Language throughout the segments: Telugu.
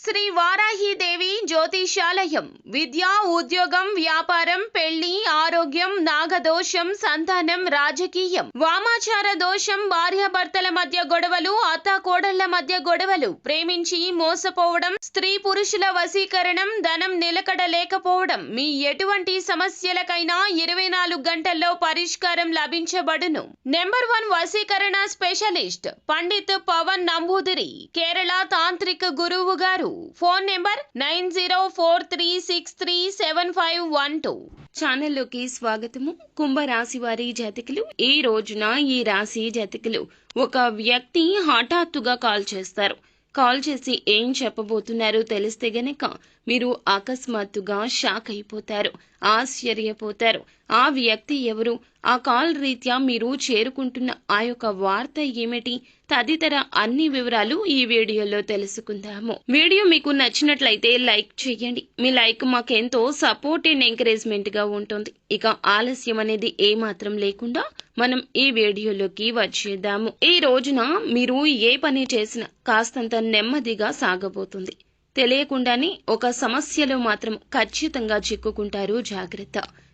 శ్రీ వారాహిదేవి జ్యోతిషాలయం విద్య, ఉద్యోగం, వ్యాపారం, పెళ్లి, ఆరోగ్యం, నాగదోషం, సంతానం, రాజకీయం, వామాచార దోషం, భార్యాభర్తల మధ్య గొడవలు, అత్తాకోడళ్ల మధ్య గొడవలు, ప్రేమించి మోసపోవడం, స్త్రీ పురుషుల వశీకరణం, ధనం నిలకడ లేకపోవడం, మీ ఎటువంటి సమస్యలకైనా 24 గంటల్లో పరిష్కారం లభించబడును. నెంబర్ 1 వశీకరణ స్పెషలిస్ట్ పండిత్ పవన్ నంబూదిరి, కేరళ తాంత్రిక గురువు గారు. Phone number 9043637512. ఛానల్లోకి స్వాగతము. కుంభరాశి వారి జాతకులు, ఈ రోజున ఈ రాశి జాతకులు ఒక వ్యక్తి హఠాత్తుగా కాల్ చేస్తారు. కాల్ చేసి ఏం చెప్పబోతున్నారో తెలిస్తే గనక మీరు అకస్మాత్తుగా షాక్ అయిపోతారు, ఆశ్చర్యపోతారు. ఆ వ్యక్తి ఎవరు, ఆ కాల్ రీత్యా మీరు చేరుకుంటున్న ఆ యొక్క వార్త ఏమిటి, తదితర అన్ని వివరాలు ఈ వీడియోలో తెలుసుకుందాము. వీడియో మీకు నచ్చినట్లయితే లైక్ చేయండి. మీ లైక్ మాకెంతో సపోర్ట్ అండ్ ఎంకరేజ్మెంట్ గా ఉంటుంది. ఇక ఆలస్యం అనేది ఏమాత్రం లేకుండా మనం ఈ వీడియోలోకి వచ్చేద్దాము. ఈ రోజున మీరు ఏ పని చేసినా కాస్తంత నెమ్మదిగా సాగబోతుంది. తెలియకుండానే ఒక సమస్యలో మాత్రం ఖచ్చితంగా చిక్కుకుంటారు.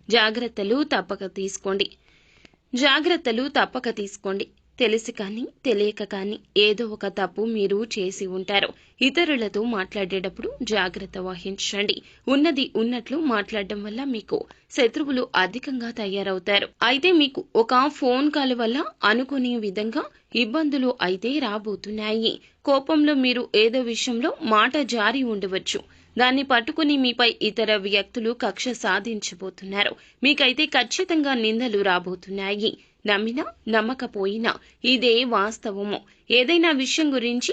జాగ్రత్తలు తప్పక తీసుకోండి. తెలిసి కానీ తెలియక కానీ ఏదో ఒక తప్పు మీరు చేసి ఉంటారు. ఇతరులతో మాట్లాడేటప్పుడు జాగ్రత్త వహించండి. ఉన్నది ఉన్నట్లు మాట్లాడడం వల్ల మీకు శత్రువులు అధికంగా తయారవుతారు. అయితే మీకు ఒక ఫోన్ కాల్ వల్ల అనుకునే విధంగా ఇబ్బందులు అయితే రాబోతున్నాయి. కోపంలో మీరు ఏదో విషయంలో మాట జారి ఉండవచ్చు. దాన్ని పట్టుకుని మీపై ఇతర వ్యక్తులు కక్ష సాధించబోతున్నారు. మీకైతే ఖచ్చితంగా నిందలు రాబోతున్నాయి. నమ్మినా నమ్మకపోయినా ఇదే వాస్తవము. ఏదైనా విషయం గురించి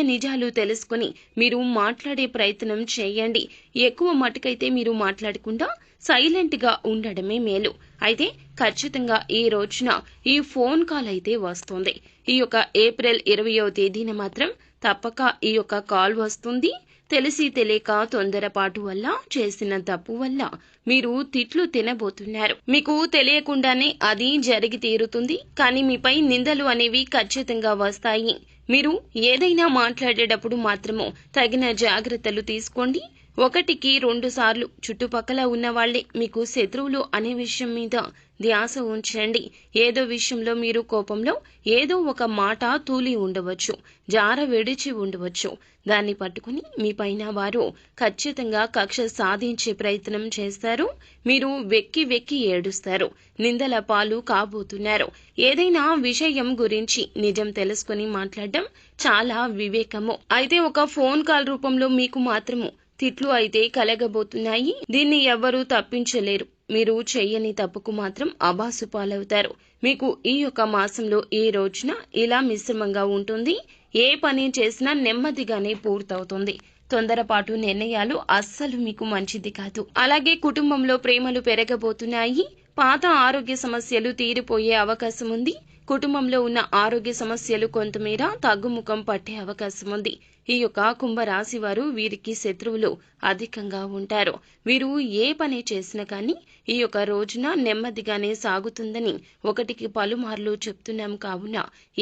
నిజాలు తెలుసుకుని మీరు మాట్లాడే ప్రయత్నం చేయండి. ఎక్కువ మటుకైతే మీరు మాట్లాడకుండా సైలెంట్ గా ఉండడమే మేలు. అయితే ఖచ్చితంగా ఈ రోజున ఈ ఫోన్ కాల్ అయితే వస్తుంది. ఈ యొక్క ఏప్రిల్ 20వ తేదీన మాత్రం తప్పక ఈ యొక్క కాల్ వస్తుంది. తెలిసి తెలియక తొందరపాటు వల్ల చేసిన తప్పు వల్ల మీరు తిట్లు తినబోతున్నారు. మీకు తెలియకుండానే అది జరిగి తీరుతుంది. కానీ మీపై నిందలు అనేవి ఖచ్చితంగా వస్తాయి. మీరు ఏదైనా మాట్లాడేటప్పుడు మాత్రము తగిన జాగ్రత్తలు తీసుకోండి. 1కి 2 సార్లు చుట్టుపక్కల ఉన్న వాళ్లే మీకు శత్రువులు అనే విషయం మీద ధ్యాస ఉంచండి. ఏదో విషయంలో మీరు కోపంలో ఏదో ఒక మాట తూలి ఉండవచ్చు, జార విడిచి ఉండవచ్చు. దాన్ని పట్టుకుని మీ పైన వారు ఖచ్చితంగా కక్ష సాధించే ప్రయత్నం చేస్తారు. మీరు వెక్కి ఏడుస్తారు, నిందల పాలు కాబోతున్నారు. ఏదైనా విషయం గురించి నిజం తెలుసుకుని మాట్లాడడం చాలా వివేకము. అయితే ఒక ఫోన్ కాల్ రూపంలో మీకు మాత్రము తిట్లు అయితే కలగబోతున్నాయి. దీన్ని ఎవ్వరూ తప్పించలేరు. మీరు చెయ్యని తప్పుకు మాత్రం అబాసు పాలవుతారు. మీకు ఈ యొక్క మాసంలో ఈ రోజున ఇలా మిశ్రమంగా ఉంటుంది. ఏ పని చేసినా నెమ్మదిగానే పూర్తవుతుంది. తొందరపాటు నిర్ణయాలు అస్సలు మీకు మంచిది కాదు. అలాగే కుటుంబంలో ప్రేమలు పెరగబోతున్నాయి. పాత ఆరోగ్య సమస్యలు తీరిపోయే అవకాశం ఉంది. కుటుంబంలో ఉన్న ఆరోగ్య సమస్యలు కొంతమేర తగ్గుముఖం పట్టే అవకాశం ఉంది. ఈ యొక్క కుంభరాశి వారు, వీరికి శత్రువులు అధికంగా ఉంటారు. వీరు ఏ పని చేసినా కానీ ఈ యొక్క రోజున నెమ్మదిగానే సాగుతుందని 1కి పలుమార్లు చెప్తున్నాం. కావున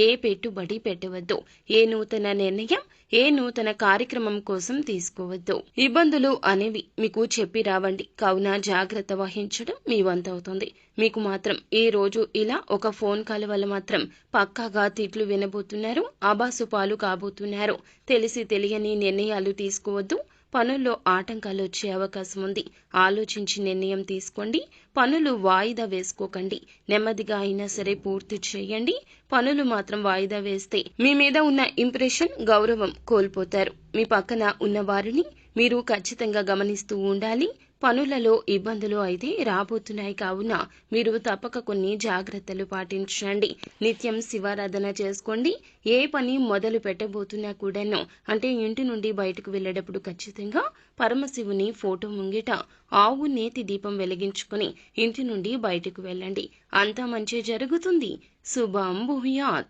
ఏ పెట్టుబడి పెట్టవద్దు. ఏ నూతన నిర్ణయం, ఏ నూతన కార్యక్రమం కోసం తీసుకోవద్దు. ఇబ్బందులు అనేవి మీకు చెప్పి రావండి. కావున జాగ్రత్త వహించడం మీ వంతవుతుంది. మీకు మాత్రం ఈ రోజు ఇలా ఒక ఫోన్ కాల్ వల్ల మాత్రం పక్కాగా తిట్లు వినబోతున్నారు, ఆబాసు పాలు కాబోతున్నారు. తెలిసి తెలియని నిర్ణయాలు తీసుకోవద్దు. పనుల్లో ఆటంకాలు వచ్చే అవకాశం ఉంది. ఆలోచించి నిర్ణయం తీసుకోండి. పనులు వాయిదా వేసుకోకండి. నెమ్మదిగా అయినా సరే పూర్తి చేయండి. పనులు మాత్రం వాయిదా వేస్తే మీ మీద ఉన్న ఇంప్రెషన్, గౌరవం కోల్పోతారు. మీ పక్కన ఉన్న వారిని మీరు ఖచ్చితంగా గమనిస్తూ ఉండాలి. పనులలో ఇబ్బందులు అయితే రాబోతున్నాయి. కావున మీరు తప్పక కొన్ని జాగ్రత్తలు పాటించండి. నిత్యం శివారాధన చేసుకోండి. ఏ పని మొదలు పెట్టబోతున్నా కూడాను, అంటే ఇంటి నుండి బయటకు వెళ్ళేటప్పుడు ఖచ్చితంగా పరమశివుని ఫోటో ముంగిట ఆవు నేతి దీపం వెలిగించుకుని ఇంటి నుండి బయటకు వెళ్ళండి. అంతా మంచి జరుగుతుంది. శుభం భూయాత్.